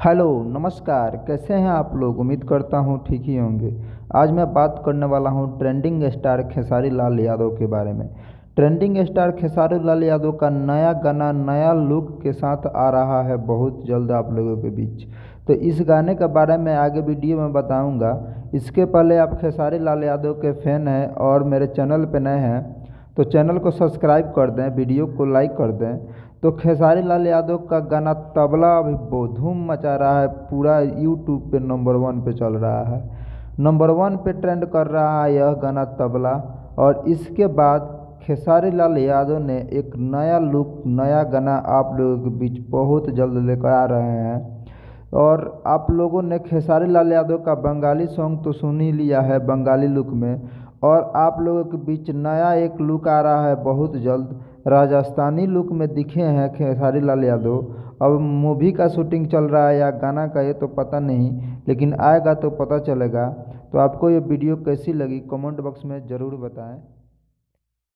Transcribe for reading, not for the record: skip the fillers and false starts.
Hello नमस्कार, कैसे हैं आप लोग। उम्मीद करता हूँ ठीक ही होंगे। आज मैं बात करने वाला हूँ ट्रेंडिंग स्टार खेसारी लाल यादव के बारे में। ट्रेंडिंग स्टार खेसारी लाल यादव का नया गाना नया लुक के साथ आ रहा है बहुत जल्द आप लोगों के बीच। तो इस गाने के बारे में आगे वीडियो में बताऊंगा। इसके पहले आप खेसारी लाल यादव के फैन हैं और मेरे चैनल पर नए हैं तो चैनल को सब्सक्राइब कर दें, वीडियो को लाइक कर दें। तो खेसारी लाल यादव का गाना तबला अभी बहुत धूम मचा रहा है, पूरा यूट्यूब पे नंबर 1 पे चल रहा है। नंबर 1 पे ट्रेंड कर रहा है यह गाना तबला। और इसके बाद खेसारी लाल यादव ने एक नया लुक नया गाना आप लोगों के बीच बहुत जल्द लेकर आ रहे हैं। और आप लोगों ने खेसारी लाल यादव का बंगाली सॉन्ग तो सुन ही लिया है बंगाली लुक में, और आप लोगों के बीच नया एक लुक आ रहा है बहुत जल्द। राजस्थानी लुक में दिखे हैं खेसारी लाल यादव। अब मूवी का शूटिंग चल रहा है या गाना का ये तो पता नहीं, लेकिन आएगा तो पता चलेगा। तो आपको ये वीडियो कैसी लगी कमेंट बॉक्स में ज़रूर बताएं।